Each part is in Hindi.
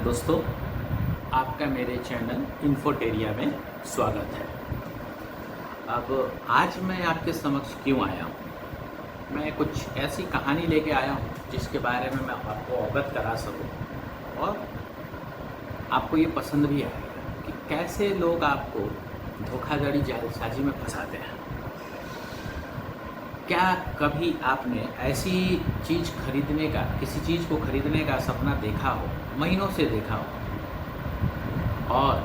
दोस्तों, आपका मेरे चैनल इन्फोटेरिया में स्वागत है। अब आज मैं आपके समक्ष क्यों आया हूँ? मैं कुछ ऐसी कहानी लेके आया हूँ जिसके बारे में मैं आपको अवगत करा सकूँ और आपको ये पसंद भी आएगा कि कैसे लोग आपको धोखाधड़ी जालसाजी में फंसाते हैं। क्या कभी आपने ऐसी चीज़ खरीदने का, किसी चीज़ को खरीदने का सपना देखा हो, महीनों से देखा हो और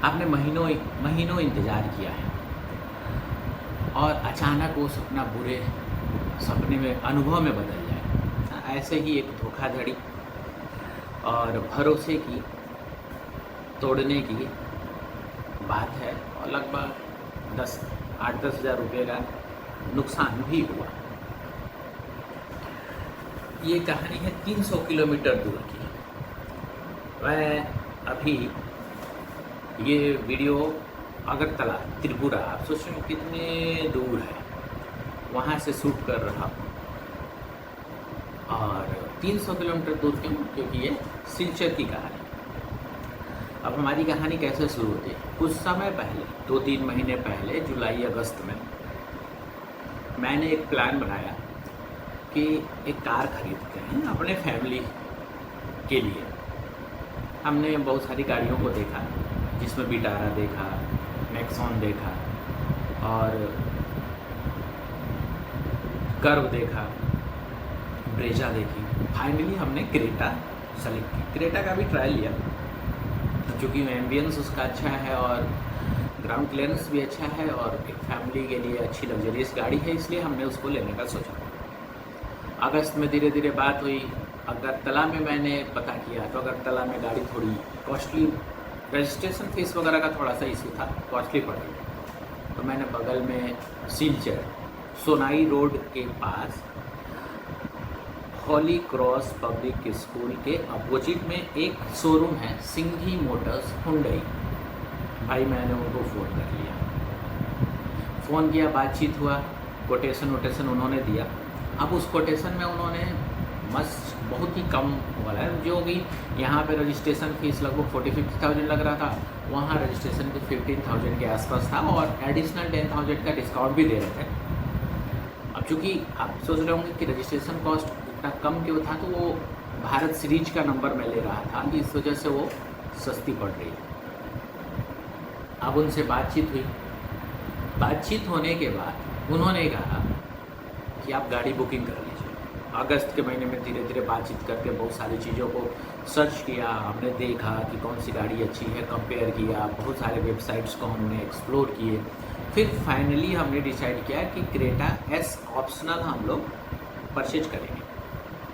आपने महीनों इंतज़ार किया है और अचानक वो सपना बुरे सपने में, अनुभव में बदल जाए? ऐसे ही एक धोखाधड़ी और भरोसे की तोड़ने की बात है और लगभग 8-10 हज़ार रुपये का नुकसान भी हुआ। ये कहानी है 300 किलोमीटर दूर की। मैं अभी ये वीडियो अगरतला, त्रिपुरा, आप सोच रहे हो कितने दूर है, वहाँ से शूट कर रहा हूँ। और 300 किलोमीटर दूर क्यों? क्योंकि ये सिलचर की कहानी। अब हमारी कहानी कैसे शुरू होती है? कुछ समय पहले, 2-3 महीने पहले, जुलाई अगस्त में मैंने एक प्लान बनाया कि एक कार खरीदते हैं अपने फैमिली के लिए। हमने बहुत सारी गाड़ियों को देखा, जिसमें विटारा देखा, नेक्सॉन देखा और कर्व देखा, ब्रेजा देखी। फाइनली हमने क्रेटा सेलेक्ट की। क्रेटा का भी ट्रायल लिया, क्योंकि एम्बियंस उसका अच्छा है और ग्राउंड क्लियरेंस भी अच्छा है और एक फैमिली के लिए अच्छी लग्जरियस गाड़ी है, इसलिए हमने उसको लेने का सोचा। अगस्त में धीरे धीरे बात हुई। अगरतला में मैंने पता किया तो अगरतला में गाड़ी थोड़ी कॉस्टली, रजिस्ट्रेशन फीस वगैरह का थोड़ा सा इशू था, कॉस्टली पड़ गई। तो मैंने बगल में सिलचर, सोनाई रोड के पास होली क्रॉस पब्लिक स्कूल के अपोजिट में एक शोरूम है, सिंघी मोटर्स हुंडई। भाई मैंने उनको फ़ोन कर लिया, फ़ोन किया, बातचीत हुआ, कोटेशन उन्होंने दिया। अब उस कोटेशन में उन्होंने मस्त बहुत ही कम वाला है, जो कि यहाँ पे रजिस्ट्रेशन फ़ीस लगभग 40-50,000 लग रहा था, वहाँ रजिस्ट्रेशन की 15,000 के आसपास था और एडिशनल 10,000 का डिस्काउंट भी दे रहे थे। अब चूँकि आप सोच रहे होंगे कि रजिस्ट्रेशन कॉस्ट इतना कम क्यों था, तो वो भारत सीरीज का नंबर मैं ले रहा था, इस वजह से वो सस्ती पड़ रही है। अब उनसे बातचीत हुई। बातचीत होने के बाद उन्होंने कहा कि आप गाड़ी बुकिंग कर लीजिए। अगस्त के महीने में धीरे धीरे बातचीत करके बहुत सारी चीज़ों को सर्च किया, हमने देखा कि कौन सी गाड़ी अच्छी है, कंपेयर किया, बहुत सारे वेबसाइट्स को हमने एक्सप्लोर किए। फिर फाइनली हमने डिसाइड किया कि क्रेटा एस ऑप्शनल हम लोग परचेज करेंगे,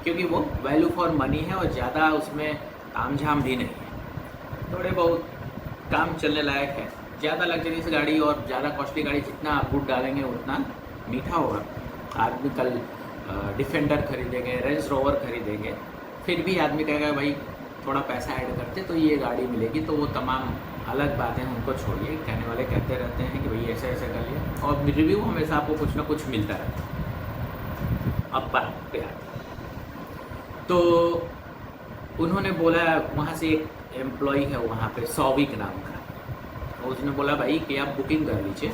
क्योंकि वो वैल्यू फॉर मनी है और ज़्यादा उसमें तामझाम भी नहीं है, थोड़े बहुत काम चलने लायक है। ज़्यादा लग्जरीस गाड़ी और ज़्यादा कॉस्टली गाड़ी, जितना आप गुड डालेंगे उतना मीठा होगा। आदमी कल डिफेंडर खरीदेंगे, रेंज रोवर खरीदेंगे, फिर भी आदमी कहेगा भाई थोड़ा पैसा ऐड करते तो ये गाड़ी मिलेगी। तो वो तमाम अलग बातें उनको छोड़िए, कहने वाले कहते रहते हैं कि भाई ऐसे ऐसे कर लिया, और रिव्यू हमेशा आपको कुछ ना कुछ मिलता रहता है। अब बात पे आते तो उन्होंने बोला, वहाँ से एक एम्प्लॉई है वहाँ पे, सौविक नाम का, उसने बोला भाई कि आप बुकिंग कर लीजिए।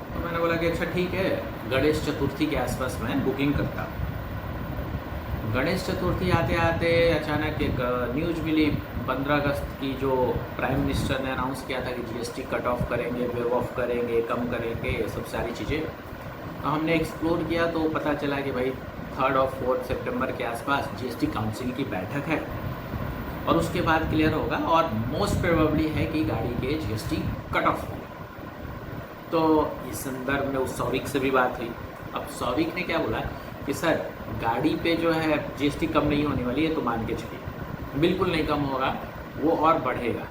तो मैंने बोला कि अच्छा ठीक है, गणेश चतुर्थी के आसपास मैं बुकिंग करता हूँ। गणेश चतुर्थी आते आते अचानक एक न्यूज़ मिली 15 अगस्त की, जो प्राइम मिनिस्टर ने अनाउंस किया था कि जीएसटी कट ऑफ करेंगे, वेव ऑफ करेंगे, कम करेंगे, ये सब सारी चीज़ें। तो हमने एक्सप्लोर किया तो पता चला कि भाई 3 और 4 सितंबर के आसपास जीएसटी काउंसिल की बैठक है और उसके बाद क्लियर होगा, और मोस्ट प्रोबेबली है कि गाड़ी के जीएसटी कट ऑफ होगा। तो इस संदर्भ में उस सौविक से भी बात हुई। अब सौविक ने क्या बोला कि सर गाड़ी पे जो है जीएसटी कम नहीं होने वाली है, तो मान के चलिए बिल्कुल नहीं कम होगा, वो और बढ़ेगा।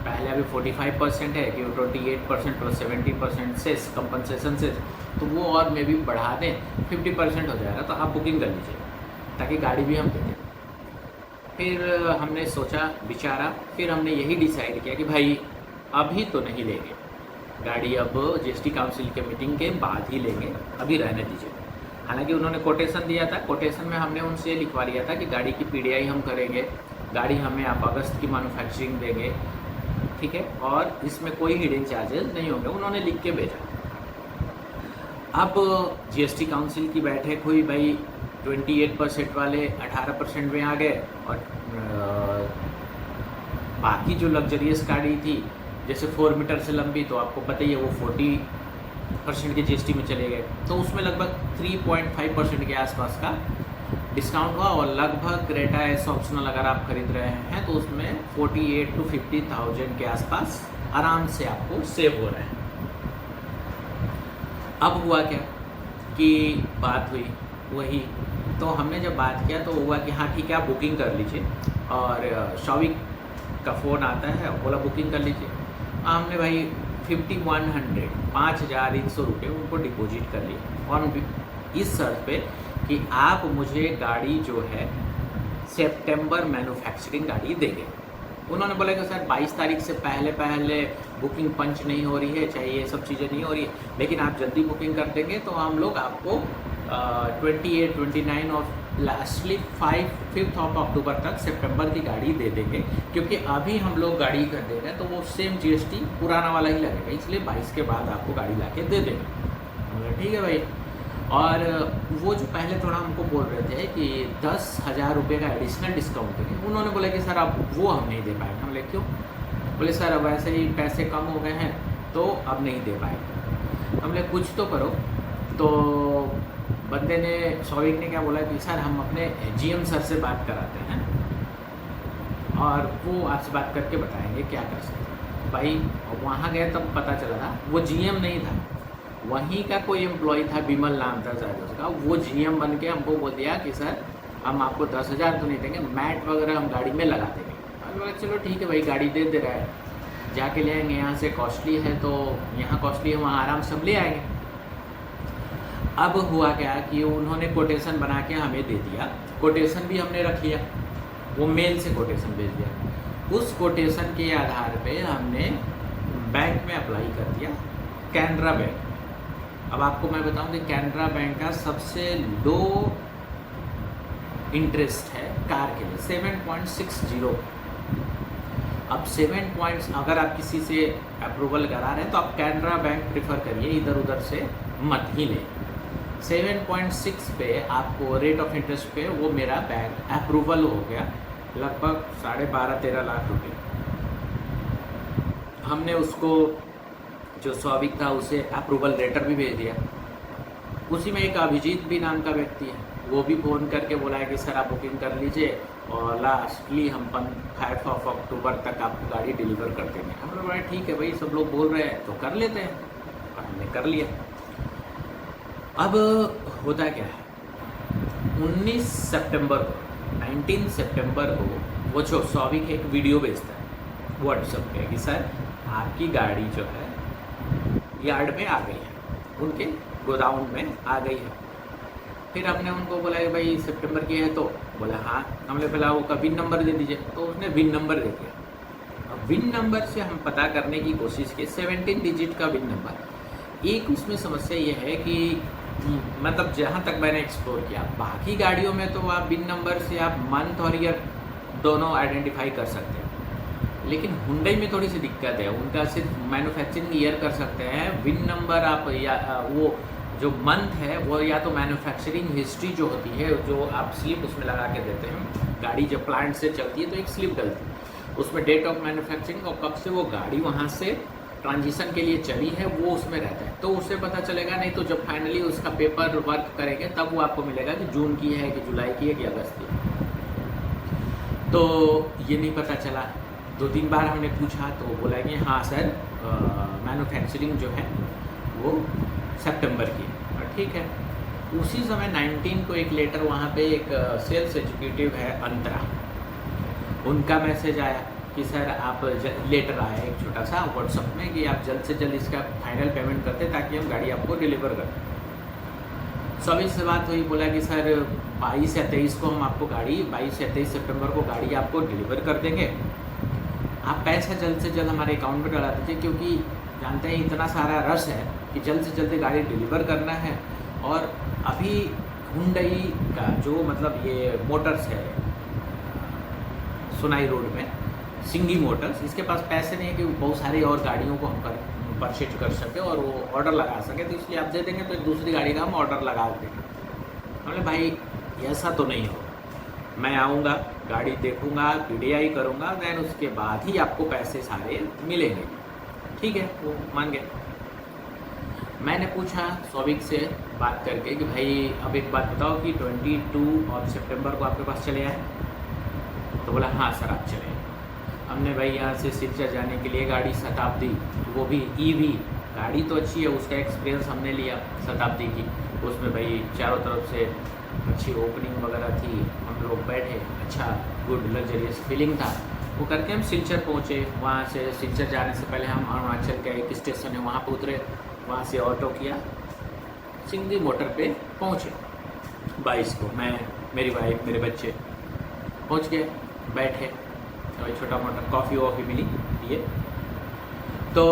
पहले अभी 45% है कि 28% प्लस 70% से कंपनसेशन से, तो वो और में भी बढ़ा दें, 50% हो जाएगा। तो आप बुकिंग कर लीजिए ताकि गाड़ी भी हम दे दें। फिर हमने सोचा विचारा, फिर हमने यही डिसाइड किया कि भाई अभी तो नहीं लेंगे गाड़ी, अब जीएसटी काउंसिल के मीटिंग के बाद ही लेंगे, अभी रहने दीजिए। हालांकि उन्होंने कोटेशन दिया था, कोटेशन में हमने उनसे लिखवा लिया था कि गाड़ी की पीडीआई हम करेंगे, गाड़ी हमें आप अगस्त की मैन्युफैक्चरिंग देंगे, ठीक है, और इसमें कोई हिडन चार्जेस नहीं होंगे, उन्होंने लिख के भेजा। अब जीएसटी काउंसिल की बैठक हुई भाई, 28% वाले 18% में आ गए, और बाकी जो लग्जरियस गाड़ी थी जैसे 4 मीटर से लंबी, तो आपको पता ही है वो 40% के जीएसटी में चले गए, तो उसमें लगभग 3.5% के आसपास का डिस्काउंट हुआ, और लगभग क्रेटा एस ऑप्शनल अगर आप खरीद रहे हैं तो उसमें 48 to 50,000 के आसपास आराम से आपको सेव हो रहे हैं। अब हुआ क्या कि बात हुई वही, तो हमने जब बात किया तो हुआ कि हाँ ठीक है आप बुकिंग कर लीजिए, और शौविक का फ़ोन आता है, बोला बुकिंग कर लीजिए। हमने भाई 5,100 रुपये उनको डिपॉजिट कर लिए, और इस शर्त पे कि आप मुझे गाड़ी जो है सितंबर मैन्युफैक्चरिंग गाड़ी देंगे। उन्होंने बोला कि सर 22 तारीख से पहले बुकिंग पंच नहीं हो रही है, चाहे ये सब चीज़ें नहीं हो रही है, लेकिन आप जल्दी बुकिंग कर देंगे तो हम लोग आपको 28, 29 और लास्टली 5 अक्टूबर तक सितंबर की गाड़ी दे देंगे, क्योंकि अभी हम लोग गाड़ी कर दे रहे हैं तो वो सेम जीएसटी पुराना वाला ही लगेगा, इसलिए 22 के बाद आपको गाड़ी ला के दे देंगे। हमने ठीक है भाई। और वो जो पहले थोड़ा हमको बोल रहे थे कि 10,000 रुपये का एडिशनल डिस्काउंट देंगे, उन्होंने बोला कि सर अब वो हम नहीं दे पाएंगे। हम बोले क्यों? बोले सर अब ऐसे ही पैसे कम हो गए हैं तो अब नहीं दे पाएंगे। हम बोले कुछ तो करो। तो बंदे ने, शौविक ने क्या बोला कि सर हम अपने जीएम सर से बात कराते हैं और वो आपसे बात करके बताएंगे क्या कर सकते हैं। भाई वहाँ गए तब पता चला था वो जीएम नहीं था, वहीं का कोई एम्प्लॉय था, बिमल नाम था शायद उसका, वो जीएम बन के हमको बोल दिया कि सर हम आपको 10,000 तो नहीं देंगे, मैट वगैरह हम गाड़ी में लगा देंगे। हम बोला चलो ठीक है भाई, गाड़ी दे दे रहा है, जाके ले आएंगे, यहाँ से कॉस्टली है तो यहाँ कॉस्टली है, वहाँ आराम से हम ले आएंगे। अब हुआ क्या कि उन्होंने कोटेशन बना के हमें दे दिया, कोटेशन भी हमने रख लिया, वो मेल से कोटेशन भेज दिया। उस कोटेशन के आधार पे हमने बैंक में अप्लाई कर दिया, कैनरा बैंक। अब आपको मैं बताऊं कि कैनरा बैंक का सबसे लो इंटरेस्ट है कार के लिए 7.60। अब 7 पॉइंट्स अगर आप किसी से अप्रूवल करा रहे हैं तो आप कैनरा बैंक प्रेफर करिए, इधर उधर से मत ही लें। 7.6 पे आपको रेट ऑफ इंटरेस्ट पे वो मेरा बैंक अप्रूवल हो गया, लगभग 12.5-13 लाख रुपए। हमने उसको जो शौविक था उसे अप्रूवल लेटर भी भेज दिया। उसी में एक अभिजीत भी नाम का व्यक्ति है, वो भी फ़ोन करके बोला है कि सर आप बुकिंग कर लीजिए और लास्टली हम 5 अक्टूबर तक आपको गाड़ी डिलीवर कर देंगे। हम लोग बोला ठीक है भाई, सब लोग बोल रहे हैं तो कर लेते हैं, और हमने कर लिया। अब होता क्या है, 19 सितंबर को वो जो शौविक एक वीडियो भेजता है व्हाट्सएप पे कि सर आपकी गाड़ी जो है यार्ड में आ गई है, उनके गोदाउन में आ गई है। फिर हमने उनको बोला कि भाई सितंबर की है, तो बोला हाँ। हमने बोला वो का विन नंबर दे दीजिए, तो उसने विन नंबर दे दिया। अब विन नंबर से हम पता करने की कोशिश की, 17 डिजिट का विन नंबर। एक उसमें समस्या ये है कि मतलब जहाँ तक मैंने एक्सप्लोर किया, बाकी गाड़ियों में तो आप विन नंबर से आप मंथ और ईयर दोनों आइडेंटिफाई कर सकते हैं, लेकिन हुंडई में थोड़ी सी दिक्कत है, उनका सिर्फ मैन्युफैक्चरिंग ईयर कर सकते हैं। विन नंबर आप या वो जो मंथ है वो या तो मैन्युफैक्चरिंग हिस्ट्री जो होती है, जो आप स्लिप उसमें लगा के देते हैं, गाड़ी जब प्लांट से चलती है तो एक स्लिप डलती है, उसमें डेट ऑफ मैन्युफैक्चरिंग और कब से वो गाड़ी वहाँ से ट्रांजिशन के लिए चली है वो उसमें रहता है, तो उससे पता चलेगा। नहीं तो जब फाइनली उसका पेपर वर्क करेंगे तब वो आपको मिलेगा कि जून की है कि जुलाई की है कि अगस्त की है। तो ये नहीं पता चला। 2-3 बार हमने पूछा तो बोला कि हाँ सर मैन्युफैक्चरिंग जो है वो सितंबर की है, और ठीक है। उसी समय 19 को एक लेटर वहाँ पे एक सेल्स एग्जीक्यूटिव है अंतरा, उनका मैसेज आया कि सर आप लेटर आया एक छोटा सा व्हाट्सएप में कि आप जल्द से जल्द इसका फाइनल पेमेंट करते ताकि हम गाड़ी आपको डिलीवर करें। शौविक से बात हुई, बोला कि सर 22 या 23 को हम आपको गाड़ी 22 या 23 सितंबर को गाड़ी आपको डिलीवर कर देंगे, आप पैसा जल्द से जल्द हमारे अकाउंट में डला दीजिए, क्योंकि जानते हैं इतना सारा रश है कि जल्द से जल्द गाड़ी डिलीवर करना है। और अभी हुंडई का जो मतलब ये मोटर्स है सोनाई रोड में सिंघी मोटर्स। इसके पास पैसे नहीं है कि बहुत सारी और गाड़ियों को हम परचेज कर सके और वो ऑर्डर लगा सके, तो इसलिए आप दे देंगे तो दूसरी गाड़ी का हम ऑर्डर लगा देंगे। हमने भाई ऐसा तो नहीं होगा, मैं आऊँगा, गाड़ी देखूँगा, PDI करूँगा, देन उसके बाद ही आपको पैसे सारे मिलेंगे। ठीक है, वो मान गए। मैंने पूछा सौविक से बात करके कि भाई अब एक बात बताओ कि 22 और सितंबर को आपके पास चले आए? तो बोला हाँ सर आप चले। हमने भाई यहाँ से सिलचर जाने के लिए गाड़ी शताब्दी, वो भी EV गाड़ी तो अच्छी है, उसका एक्सपीरियंस हमने लिया शताब्दी की। उसमें भाई चारों तरफ से अच्छी ओपनिंग वगैरह थी, हम लोग बैठे, अच्छा गुड लग्जरियस फीलिंग था। वो करके हम सिलचर पहुँचे। वहाँ से सिलचर जाने से पहले हम अरुणाचल का एक स्टेशन है वहाँ पर उतरे, वहाँ से ऑटो किया, सिंघी मोटर पे पहुँचे। 22 को मैं, मेरी वाइफ, मेरे बच्चे पहुँच गए, बैठे, भाई छोटा मोटा कॉफ़ी वॉफ़ी मिली, ये तो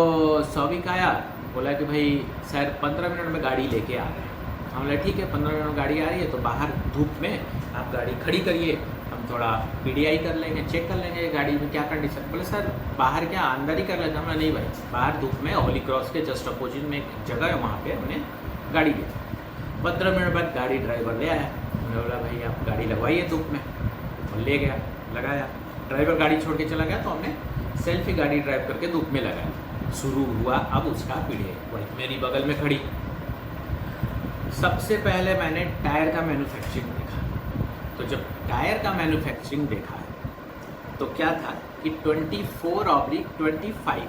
सौविक आया, बोला कि भाई सर 15 मिनट में गाड़ी लेके आ रहे हैं। हम बोले ठीक है, 15 मिनट में गाड़ी आ रही है तो बाहर धूप में आप गाड़ी खड़ी करिए, हम थोड़ा PDI कर लेंगे, चेक कर लेंगे गाड़ी में क्या कंडीशन। बोले सर बाहर क्या अंदर ही कर लेते? हमने नहीं भाई, बाहर धूप में होली क्रॉस के जस्ट अपोजिट में एक जगह है, वहाँ पे हमने गाड़ी ली। 15 मिनट बाद गाड़ी ड्राइवर ले आया। हमने बोला भाई आप गाड़ी लगवाइए धूप में, और ले गया, लगाया। ड्राइवर गाड़ी छोड़ के चला गया तो हमने सेल्फ ही गाड़ी ड्राइव करके धूप में लगाया। शुरू हुआ अब उसका PDI। वाइफ मेरी बगल में खड़ी। सबसे पहले मैंने टायर का मैन्युफैक्चरिंग देखा। तो जब टायर का मैन्युफैक्चरिंग देखा तो क्या था कि 24/25।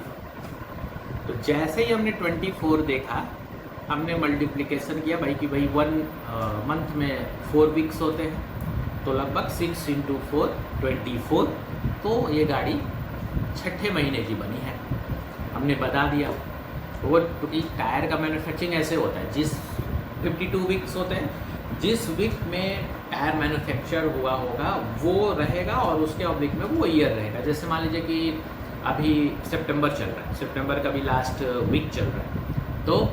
तो जैसे ही हमने 24 देखा, हमने मल्टीप्लिकेशन किया भाई कि भाई 1 मंथ में 4 वीक्स होते हैं, तो लगभग 6 × 4 24। तो ये गाड़ी 6ठे महीने की बनी है। हमने बता दिया वो, क्योंकि टायर का मैन्युफैक्चरिंग ऐसे होता है, जिस 52 वीक्स होते हैं, जिस वीक में टायर मैन्युफैक्चर हुआ होगा वो रहेगा और उसके ऑब्लिक में वो ईयर रहेगा। जैसे मान लीजिए कि अभी सितंबर चल रहा है, सितंबर का भी लास्ट वीक चल रहा है, तो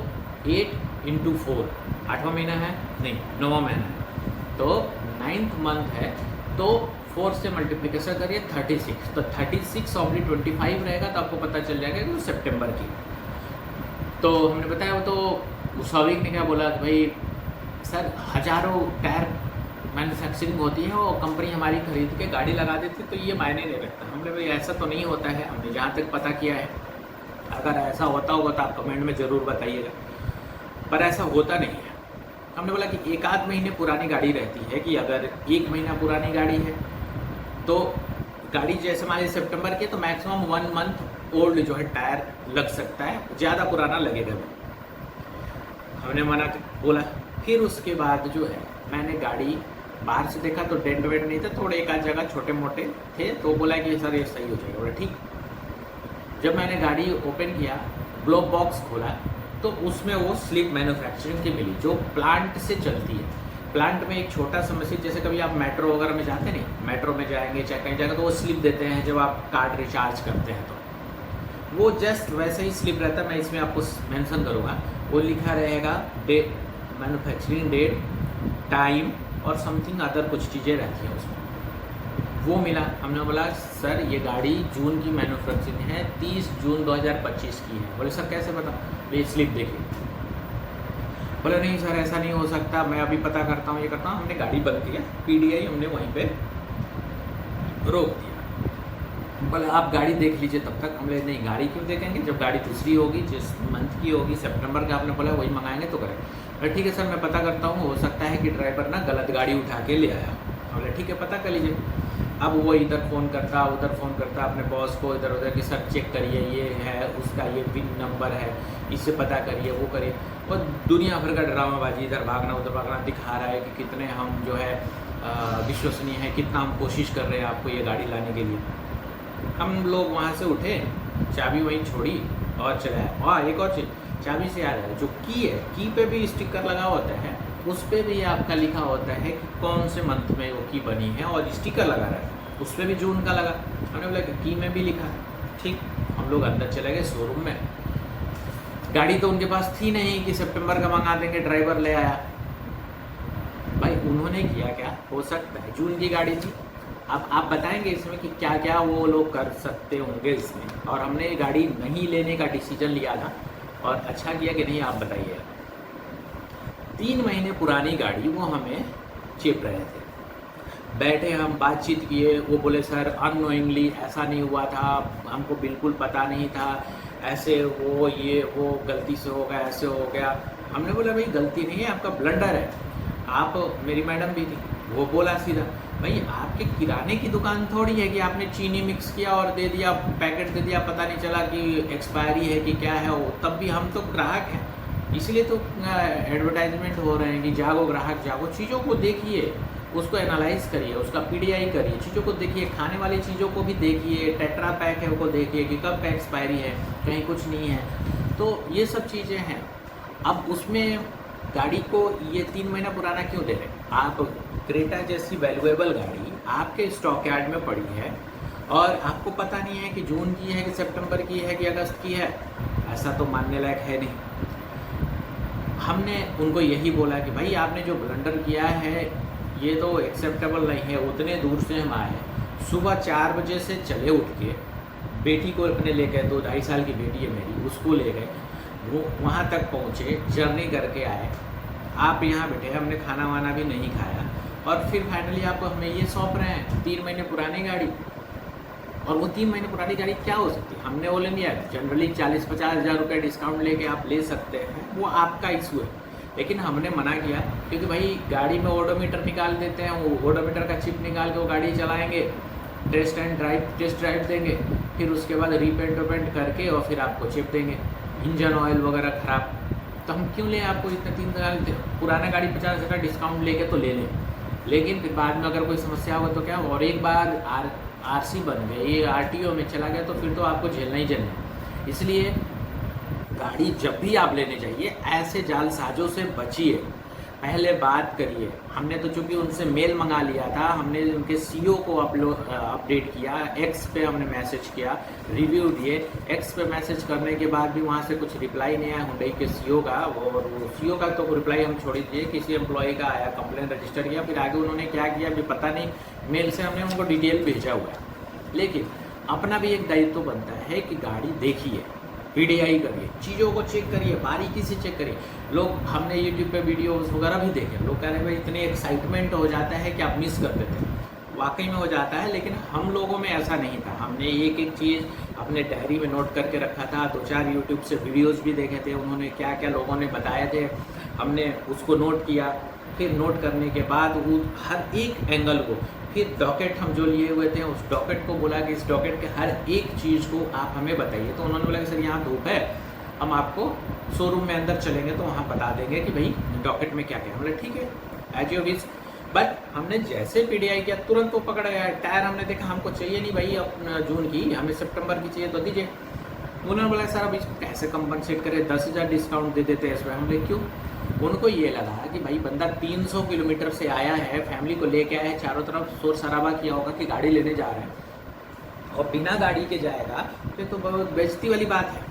8 × 4 8वां महीना है, नहीं 9वां महीना है, तो 9th मंथ है, तो 4 से मल्टीप्लिकेशन करिए 36, तो 36/25 रहेगा, तो आपको पता चल जाएगा कि वो सितंबर की। तो हमने बताया, वो तो सौविक ने क्या बोला कि भाई सर हज़ारों टायर मैन्युफैक्चरिंग होती है, वो कंपनी हमारी खरीद के गाड़ी लगा देती, तो ये मायने नहीं रखता। हमने भाई ऐसा तो नहीं होता है, हमने जहाँ तक पता किया है, अगर ऐसा होता होगा तो आप कमेंट में ज़रूर बताइएगा, पर ऐसा होता नहीं है। हमने बोला कि 1 आध महीने पुरानी गाड़ी रहती है, कि अगर 1 महीना पुरानी गाड़ी है तो गाड़ी जैसे मान लीजिए सितंबर की, तो मैक्सिमम 1 मंथ ओल्ड जो है टायर लग सकता है, ज़्यादा पुराना लगेगा नहीं। हमने मना बोला। फिर उसके बाद जो है मैंने गाड़ी बाहर से देखा तो डेंट वेंट नहीं थे, थोड़े एक आध जगह छोटे मोटे थे, तो बोला कि सर ये सही हो जाएगा। बोला ठीक। जब मैंने गाड़ी ओपन किया, ग्लोब बॉक्स खोला, तो उसमें वो स्लिप मैन्युफैक्चरिंग की मिली, जो प्लांट से चलती है। प्लांट में एक छोटा सा मशीन, जैसे कभी आप मेट्रो वगैरह में जाते नहीं, मेट्रो में जाएंगे चाहे कहीं जाएंगे तो वो स्लिप देते हैं जब आप कार्ड रिचार्ज करते हैं, तो वो जस्ट वैसे ही स्लिप रहता है। मैं इसमें आपको मेंशन करूँगा, वो लिखा रहेगा डेट, मैन्युफैक्चरिंग डेट, टाइम और समथिंग अदर कुछ चीज़ें रहती हैं उसमें। वो मिला। हमने बोला सर ये गाड़ी जून की मैन्युफैक्चरिंग है, 30 जून 2025 की है। बोले सर कैसे पता? ये स्लिप देखिए। बोले नहीं सर ऐसा नहीं हो सकता, मैं अभी पता करता हूँ, ये करता हूँ। हमने गाड़ी बंद किया, PDI हमने वहीं पे रोक दिया। बोले आप गाड़ी देख लीजिए तब तक। हमने नहीं गाड़ी क्यों देखेंगे, जब गाड़ी दूसरी होगी, जिस मंथ की होगी, सितंबर का आपने बोला, वही मंगाएंगे तो करें। बोले ठीक है सर मैं पता करता हूँ, हो सकता है कि ड्राइवर ना गलत गाड़ी उठा के ले आया। बोले ठीक है पता कर लीजिए। अब वो इधर फ़ोन करता, उधर फ़ोन करता अपने बॉस को, इधर उधर कि सर चेक करिए, ये है उसका, ये पिन नंबर है, इससे पता करिए, वो करिए। और दुनिया भर का ड्रामाबाजी, इधर भागना उधर भागना, दिखा रहा है कि कितने हम जो है विश्वसनीय है, कितना हम कोशिश कर रहे हैं आपको ये गाड़ी लाने के लिए। हम लोग वहाँ से उठे, चाबी वहीं छोड़ी और चलाया। हाँ एक और चीज़ चाबी से आ रहा है, जो की है, की पे भी स्टिकर लगा होता है, उस पर भी आपका लिखा होता है कि कौन से मंथ में वो की बनी है, और स्टिकर लगा रहा है, उस पर भी जून का लगा। हमने बोला कि की में भी लिखा है। ठीक, हम लोग अंदर चले गए शोरूम में। गाड़ी तो उनके पास थी नहीं कि सितंबर का मंगा देंगे, ड्राइवर ले आया। भाई उन्होंने किया क्या, हो सकता है जून की गाड़ी थी, अब आप बताएंगे इसमें कि क्या क्या वो लोग कर सकते होंगे इसमें। और हमने गाड़ी नहीं लेने का डिसीजन लिया था और अच्छा किया कि नहीं, आप बताइए। 3 महीने पुरानी गाड़ी वो हमें चिप रहे थे। बैठे हम बातचीत किए, वो बोले सर अननोइंगली ऐसा नहीं हुआ था, हमको बिल्कुल पता नहीं था, ऐसे वो गलती से हो गया, ऐसे हो गया। हमने बोला भाई गलती नहीं है, आपका ब्लंडर है। आप, मेरी मैडम भी थी, वो बोला सीधा भाई आपके किराने की दुकान थोड़ी है कि आपने चीनी मिक्स किया और दे दिया, पैकेट दे दिया, पता नहीं चला कि एक्सपायरी है कि क्या है वो। तब भी हम तो ग्राहक हैं, इसलिए तो एडवर्टाइजमेंट हो रहे हैं कि जागो ग्राहक जागो। चीज़ों को देखिए, उसको एनालाइज करिए, उसका पीडीआई करिए, चीज़ों को देखिए, खाने वाली चीज़ों को भी देखिए, टेट्रा पैक है वो देखिए कि कब एक्सपायरी है, कहीं कुछ नहीं है। तो ये सब चीज़ें हैं। अब उसमें गाड़ी को ये 3 महीना पुराना क्यों दे रहे हैं? आप क्रेटा जैसी वैल्यूएबल गाड़ी आपके स्टॉक यार्ड में पड़ी है और आपको पता नहीं है कि जून की है कि सितंबर की है कि अगस्त की है, ऐसा तो मानने लायक है नहीं। हमने उनको यही बोला कि भाई आपने जो ब्लंडर किया है ये तो एक्सेप्टेबल नहीं है। उतने दूर से हम आए, सुबह 4 बजे से चले उठ के, बेटी को अपने ले गए, 2-2.5 साल की बेटी है मेरी, उसको ले गए, वो वहाँ तक पहुँचे, जर्नी करके आए, आप यहाँ बैठे, हमने खाना वाना भी नहीं खाया और फिर फाइनली आप हमें ये सौंप रहे हैं 3 महीने पुरानी गाड़ी। और वो 3 महीने पुरानी गाड़ी क्या हो सकती है? हमने वो ले लिया, जनरली 40-50 हज़ार रुपये डिस्काउंट लेके आप ले सकते हैं, वो आपका इशू है। लेकिन हमने मना किया क्योंकि भाई गाड़ी में ओडोमीटर निकाल देते हैं, वो ओडोमीटर का चिप निकाल के वो गाड़ी चलाएंगे, टेस्ट ड्राइव देंगे, फिर उसके बाद रीपेंट वेपेंट करके और फिर आपको चिप देंगे, इंजन ऑयल वगैरह ख़राब। तो हम क्यों लें आपको इतने 3 साल पुराना गाड़ी 50 हज़ार का डिस्काउंट लेके तो ले लें, लेकिन फिर बाद में अगर कोई समस्या हो तो क्या? और एक बार आरसी बन गए, ये आरटीओ में चला गया तो फिर तो आपको झेलना ही झेलना। इसलिए गाड़ी जब भी आप लेने जाइए ऐसे जालसाजों से बचिए, पहले बात करिए। हमने तो चूँकि उनसे मेल मंगा लिया था, हमने उनके सीईओ को अपडेट किया, एक्स पे हमने मैसेज किया, रिव्यू दिए। एक्स पे मैसेज करने के बाद भी वहाँ से कुछ रिप्लाई नहीं आया हुंडई के सीईओ का। वो सीईओ का तो रिप्लाई हम छोड़ दिए, किसी एम्प्लॉय का आया, कंप्लेन रजिस्टर किया, फिर आगे उन्होंने क्या किया अभी पता नहीं, मेल से हमने उनको डिटेल भेजा हुआ है। लेकिन अपना भी एक दायित्व बनता है कि गाड़ी देखिए, पीडीआई करिए, चीज़ों को चेक करिए, बारीकी से चेक करिए। लोग, हमने यूट्यूब पे वीडियोस वगैरह भी देखे, लोग कह रहे हैं भाई इतने एक्साइटमेंट हो जाता है कि आप मिस कर देते हैं। वाकई में हो जाता है, लेकिन हम लोगों में ऐसा नहीं था। हमने एक एक चीज़ अपने डायरी में नोट करके रखा था, 2-4 यूट्यूब से वीडियोज़ भी देखे थे, उन्होंने क्या क्या लोगों ने बताए थे, हमने उसको नोट किया। फिर नोट करने के बाद वो हर एक एंगल को, फिर डॉकेट हम जो लिए हुए थे उस डॉकेट को बोला कि इस डॉकेट के हर एक चीज़ को आप हमें बताइए। तो उन्होंने बोला कि सर यहाँ धूप है, हम आपको शोरूम में अंदर चलेंगे तो वहाँ बता देंगे कि भाई डॉकेट में क्या क्या। हमने ठीक है, एज यू विश। बट हमने जैसे पीडीआई किया तुरंत वो पकड़ गया। टायर हमने देखा, हमको चाहिए नहीं भाई अपना जून की, हमें सितंबर की चाहिए, तो दीजिए। उन्होंने बोला सर अब इसको कैसे कंपनसेट करें, 10,000 डिस्काउंट दे देते हैं इसमें। हमने क्यों? उनको ये लगा कि भाई बंदा 300 किलोमीटर से आया है, फैमिली को लेके आया है, चारों तरफ शोर शराबा किया होगा कि गाड़ी लेने जा रहे हैं और बिना गाड़ी के जाएगा फिर तो बहुत बेइज्जती वाली बात है।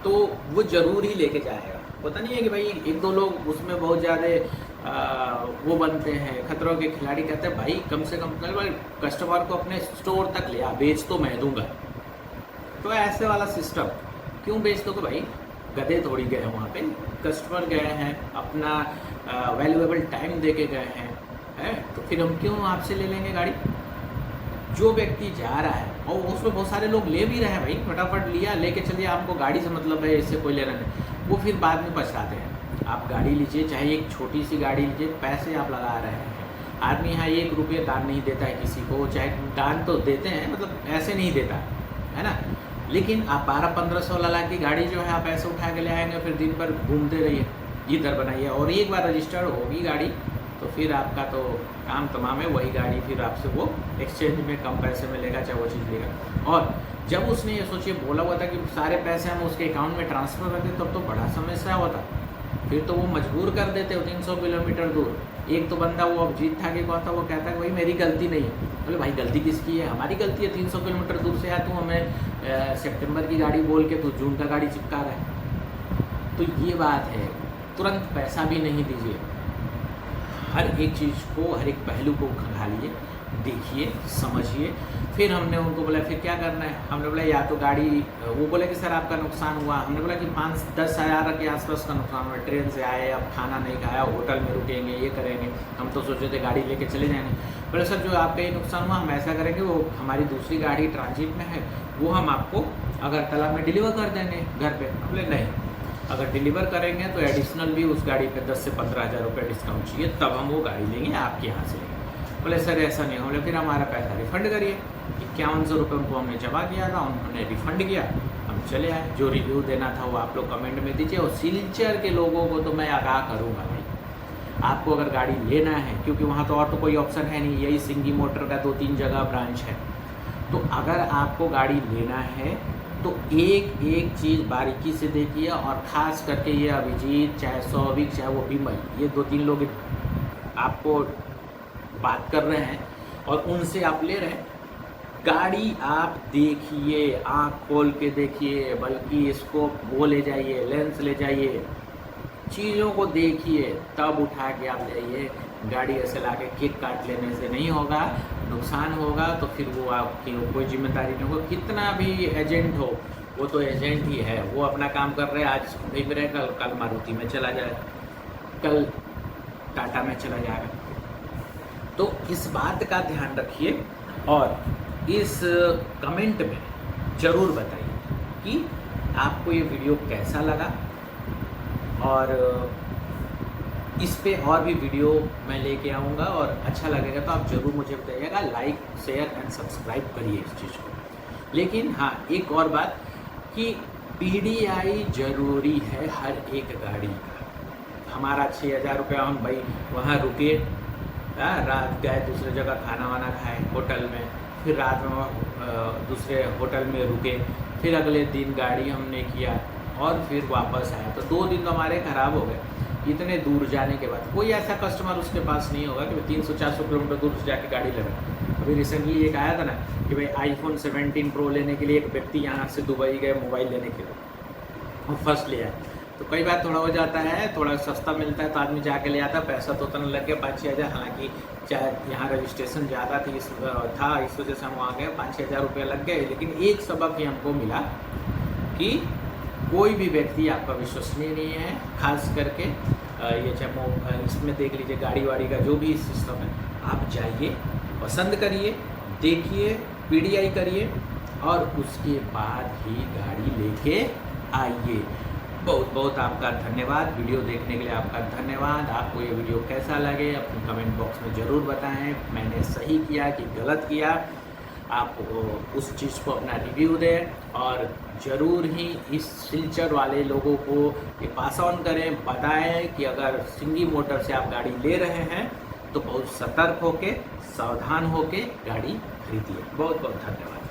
तो वो ज़रूर ही लेके जाएगा। पता नहीं है कि भाई 1-2 लोग उसमें बहुत ज़्यादा वो बनते हैं, खतरों के खिलाड़ी, कहते हैं भाई कम से कम कस्टमर को अपने स्टोर तक ले आ, बेच तो मैं दूंगा। तो ऐसे वाला सिस्टम क्यों बेच दोगे भाई? गधे थोड़ी गए हैं वहाँ पे, कस्टमर गए हैं, अपना वैल्यूएबल टाइम दे के गए हैं, तो फिर हम क्यों आपसे ले लेंगे गाड़ी? जो व्यक्ति जा रहा है और उसमें बहुत सारे लोग ले भी रहे हैं भाई, फटाफट लिया, लेके चलिए, आपको गाड़ी से मतलब है, इससे कोई लेना नहीं, वो फिर बाद में पछताते हैं। आप गाड़ी लीजिए, चाहे एक छोटी सी गाड़ी लीजिए, पैसे आप लगा रहे हैं। आदमी यहाँ 1 रुपये दान नहीं देता है किसी को, चाहे दान तो देते हैं, मतलब ऐसे नहीं देता है ना। लेकिन आप 1200-1500 लाख की गाड़ी जो है आप ऐसे उठा के ले आएंगे, फिर दिन भर घूमते रहिए, इधर बनाइए, और एक बार रजिस्टर होगी गाड़ी तो फिर आपका तो काम तमाम है। वही गाड़ी फिर आपसे वो एक्सचेंज में कम पैसे में लेगा, चाहे वो चीज़ लेगा। और जब उसने ये सोचिए बोला हुआ था कि सारे पैसे हम उसके अकाउंट में ट्रांसफ़र कर दें, तब तो बड़ा समस्या होता। फिर तो वो मजबूर कर देते हो 300 किलोमीटर दूर। एक तो बंदा वो अब जीत था कि कहता, वो कहता है भाई मेरी गलती नहीं है। बोले भाई गलती किसकी है? हमारी गलती है, 300 किलोमीटर दूर से है, तू हमें सितंबर की गाड़ी बोल के तू जून का गाड़ी चिपका रहा है। तो ये बात है, तुरंत पैसा भी नहीं दीजिए, हर एक चीज़ को, हर एक पहलू को खंगालिए, देखिए, समझिए। फिर हमने उनको बोला फिर क्या करना है, हमने बोला या तो गाड़ी, वो बोले कि सर आपका नुकसान हुआ, हमने बोला कि 5-10 हज़ार के आसपास का नुकसान हुआ, ट्रेन से आए, अब खाना नहीं खाया, होटल में रुकेंगे, ये करेंगे, हम तो सोचे थे गाड़ी लेके चले जाएंगे। बोले सर जो आपका ये नुकसान हुआ हम ऐसा करेंगे, वो हमारी दूसरी गाड़ी ट्रांजिट में है, वो हम आपको अगरतला में डिलीवर कर देंगे घर पे। बोले नहीं, अगर डिलीवर करेंगे तो एडिशनल भी उस गाड़ी पे 10 से 15 हज़ार रुपये डिस्काउंट चाहिए, तब हम वो गाड़ी लेंगे, आपके यहाँ से लेंगे। बोले सर ऐसा नहीं, बोले फिर हमारा पैसा रिफ़ंड करिए। 5100 रुपये उनको हमने जमा किया था, उन्होंने रिफ़ंड किया, हम चले आए। जो रिव्यू देना था वो आप लोग कमेंट में दीजिए। और सिलचर के लोगों को तो मैं आगाह करूँगा भाई, आपको अगर गाड़ी लेना है, क्योंकि वहाँ तो और तो कोई ऑप्शन है नहीं, यही सिंगी मोटर का 2-3 जगह ब्रांच है, तो अगर आपको गाड़ी लेना है तो एक एक चीज़ बारीकी से देखिए। और ख़ास करके ये अभिजीत, चाहे सौविक, चाहे वो विमल, ये 2-3 लोग आपको बात कर रहे हैं और उनसे आप ले रहे हैं, गाड़ी आप देखिए, आँख खोल के देखिए, बल्कि इसको वो ले जाइए, लेंस ले जाइए, चीज़ों को देखिए, तब उठा के आप जाइए। गाड़ी ऐसे ला के किक काट लेने से नहीं होगा, नुकसान होगा तो फिर वो आपकी कोई जिम्मेदारी नहीं होगा। कितना भी एजेंट हो, वो तो एजेंट ही है, वो अपना काम कर रहे हैं, आज देख रहे हैं, कल मारुति में चला जाए, कल टाटा में चला जाएगा। तो इस बात का ध्यान रखिए और इस कमेंट में ज़रूर बताइए कि आपको ये वीडियो कैसा लगा, और इस पे और भी वीडियो मैं लेके आऊँगा, और अच्छा लगेगा तो आप ज़रूर मुझे बताइएगा। लाइक, शेयर एंड सब्सक्राइब करिए इस चीज़ को। लेकिन हाँ, एक और बात कि PDI ज़रूरी है हर एक गाड़ी का। हमारा 6000 रुपया, हम भाई वहाँ रुके, रात गए दूसरे जगह खाना वाना खाए होटल में, फिर रात में दूसरे होटल में रुके, फिर अगले दिन गाड़ी हमने किया और फिर वापस आया, तो 2 दिन तो हमारे ख़राब हो गए। इतने दूर जाने के बाद कोई ऐसा कस्टमर उसके पास नहीं होगा कि 300-400 किलोमीटर दूर से जाके गाड़ी लगा। अभी रिसेंटली एक आया था ना कि भाई iPhone 17 Pro लेने के लिए एक व्यक्ति यहाँ से दुबई गए मोबाइल लेने के लिए, और फर्स्ट ले आए। तो कई बार थोड़ा हो जाता है, थोड़ा सस्ता मिलता है तो आदमी जाके ले आता, पैसा तो उतना लग गया 5-6 हज़ार। हालाँकि चाहे यहाँ रजिस्ट्रेशन ज़्यादा थी इस वजह से हम वहाँ गए, 5-6 हज़ार रुपये लग गए। लेकिन एक सबक ही हमको मिला कि कोई भी व्यक्ति आपका विश्वसनीय नहीं है, खास करके ये चाहे इसमें देख लीजिए गाड़ी वाड़ी का जो भी सिस्टम है, आप जाइए, पसंद करिए, देखिए, PDI करिए और उसके बाद ही गाड़ी लेके आइए। बहुत बहुत आपका धन्यवाद, वीडियो देखने के लिए आपका धन्यवाद। आपको ये वीडियो कैसा लगे अपने कमेंट बॉक्स में ज़रूर बताएं, मैंने सही किया कि गलत किया, आप उस चीज़ को अपना रिव्यू दें और ज़रूर ही इस सिलचर वाले लोगों को ये पास ऑन करें, बताएं कि अगर सिंगी मोटर से आप गाड़ी ले रहे हैं तो बहुत सतर्क होके, सावधान होके गाड़ी खरीदिए। बहुत बहुत धन्यवाद।